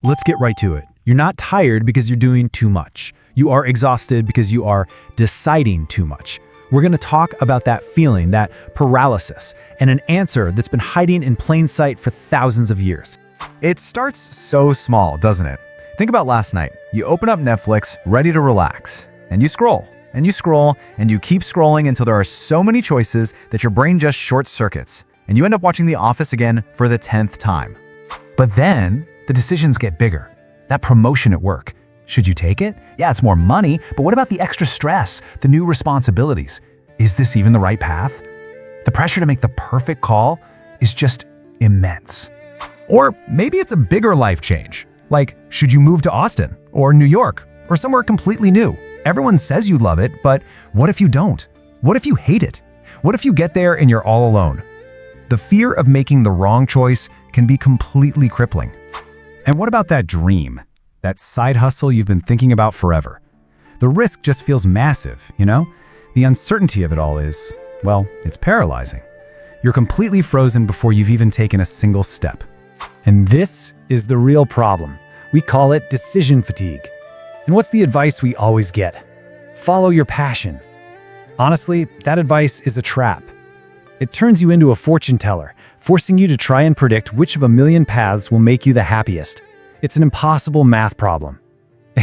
let's get right to it. You're not tired because you're doing too much. You are exhausted because you are deciding too much. We're going to talk about that feeling, that paralysis, and an answer that's been hiding in plain sight for thousands of years. It starts so small, doesn't it? Think about last night. You open up Netflix, ready to relax, and you scroll, and you scroll, and you keep scrolling until there are so many choices that your brain just short circuits, and you end up watching The Office again for the 10th time. But then, the decisions get bigger. That promotion at work. Should you take it? Yeah, it's more money, but what about the extra stress, the new responsibilities? Is this even the right path? The pressure to make the perfect call is just immense. Or maybe it's a bigger life change. Like, should you move to Austin or New York or somewhere completely new? Everyone says you love it, but what if you don't? What if you hate it? What if you get there and you're all alone? The fear of making the wrong choice can be completely crippling. And what about that dream? That side hustle you've been thinking about forever? The risk just feels massive, you know? The uncertainty of it all is, well, it's paralyzing. You're completely frozen before you've even taken a single step. And this is the real problem. We call it decision fatigue. And what's the advice we always get? Follow your passion. Honestly, that advice is a trap. It turns you into a fortune teller, forcing you to try and predict which of a million paths will make you the happiest. It's an impossible math problem,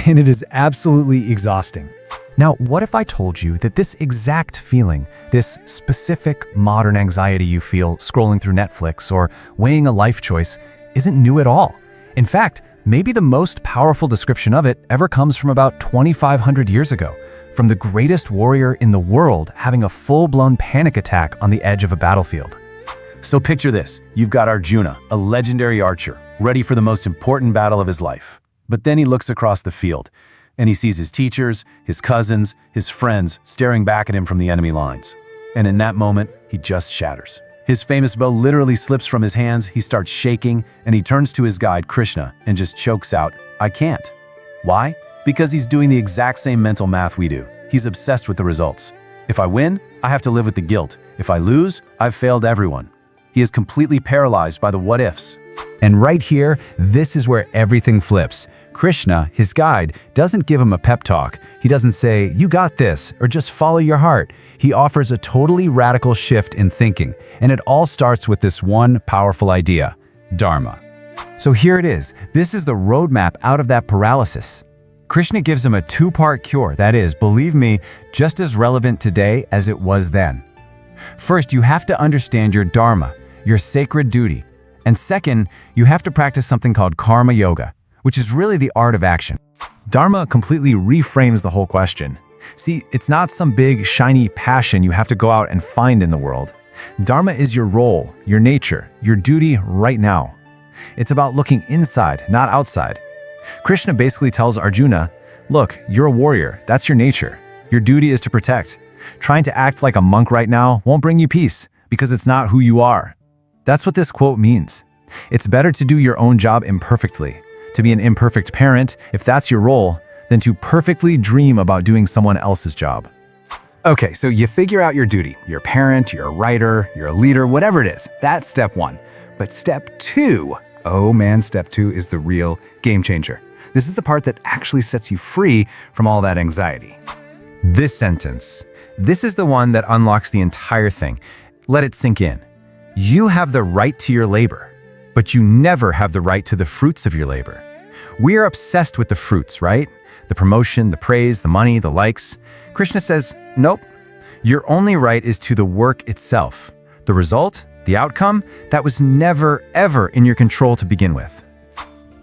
and it is absolutely exhausting. Now, what if I told you that this exact feeling, this specific modern anxiety you feel scrolling through Netflix or weighing a life choice, isn't new at all? In fact, maybe the most powerful description of it ever comes from about 2,500 years ago, from the greatest warrior in the world having a full-blown panic attack on the edge of a battlefield. So picture this. You've got Arjuna, a legendary archer, ready for the most important battle of his life. But then he looks across the field, and he sees his teachers, his cousins, his friends staring back at him from the enemy lines. And in that moment, he just shatters. His famous bow literally slips from his hands, he starts shaking, and he turns to his guide, Krishna, and just chokes out, "I can't." Why? Because he's doing the exact same mental math we do. He's obsessed with the results. If I win, I have to live with the guilt. If I lose, I've failed everyone. He is completely paralyzed by the what-ifs. And right here, this is where everything flips. Krishna, his guide, doesn't give him a pep talk. He doesn't say, "You got this," or "just follow your heart." He offers a totally radical shift in thinking, and it all starts with this one powerful idea: Dharma. So here it is. This is the roadmap out of that paralysis. Krishna gives him a two-part cure that is, believe me, just as relevant today as it was then. First, you have to understand your Dharma, your sacred duty. And second, you have to practice something called karma yoga, which is really the art of action. Dharma completely reframes the whole question. See, it's not some big, shiny passion you have to go out and find in the world. Dharma is your role, your nature, your duty right now. It's about looking inside, not outside. Krishna basically tells Arjuna, look, you're a warrior, that's your nature. Your duty is to protect. Trying to act like a monk right now won't bring you peace, because it's not who you are. That's what this quote means. It's better to do your own job imperfectly, to be an imperfect parent, if that's your role, than to perfectly dream about doing someone else's job. Okay, so you figure out your duty. You're a parent, you're a writer, you're a leader, whatever it is. That's step one. But step two, oh man, step two is the real game changer. This is the part that actually sets you free from all that anxiety. This sentence, this is the one that unlocks the entire thing. Let it sink in. You have the right to your labor, but you never have the right to the fruits of your labor. We are obsessed with the fruits, right? The promotion, the praise, the money, the likes. Krishna says, nope. Your only right is to the work itself. The result, the outcome, that was never, ever in your control to begin with.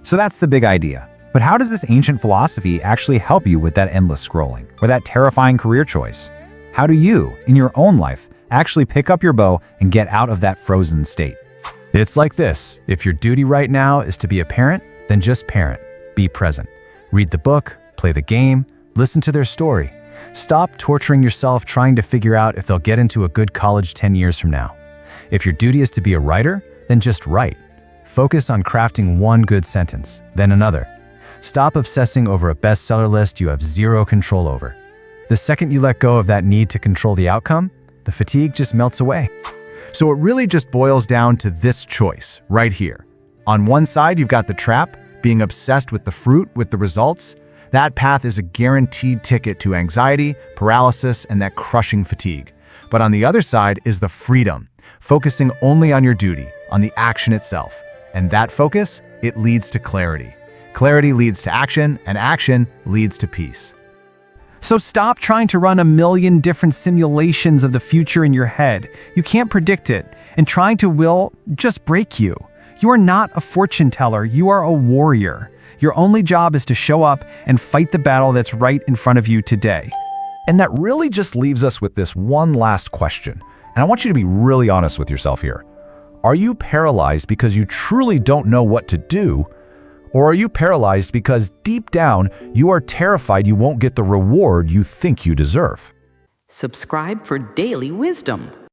So that's the big idea. But how does this ancient philosophy actually help you with that endless scrolling or that terrifying career choice? How do you, in your own life, actually pick up your bow and get out of that frozen state? It's like this. If your duty right now is to be a parent, then just parent. Be present. Read the book, play the game, listen to their story. Stop torturing yourself trying to figure out if they'll get into a good college 10 years from now. If your duty is to be a writer, then just write. Focus on crafting one good sentence, then another. Stop obsessing over a bestseller list you have zero control over. The second you let go of that need to control the outcome, the fatigue just melts away. So it really just boils down to this choice right here. On one side, you've got the trap, being obsessed with the fruit, with the results, that path is a guaranteed ticket to anxiety, paralysis, and that crushing fatigue. But on the other side is the freedom, focusing only on your duty, on the action itself. And that focus, it leads to clarity. Clarity leads to action, and action leads to peace. So stop trying to run a million different simulations of the future in your head. You can't predict it, and trying to will just break you. You are not a fortune teller, you are a warrior. Your only job is to show up and fight the battle that's right in front of you today. And that really just leaves us with this one last question. And I want you to be really honest with yourself here. Are you paralyzed because you truly don't know what to do? Or are you paralyzed because deep down you are terrified you won't get the reward you think you deserve? Subscribe for daily wisdom.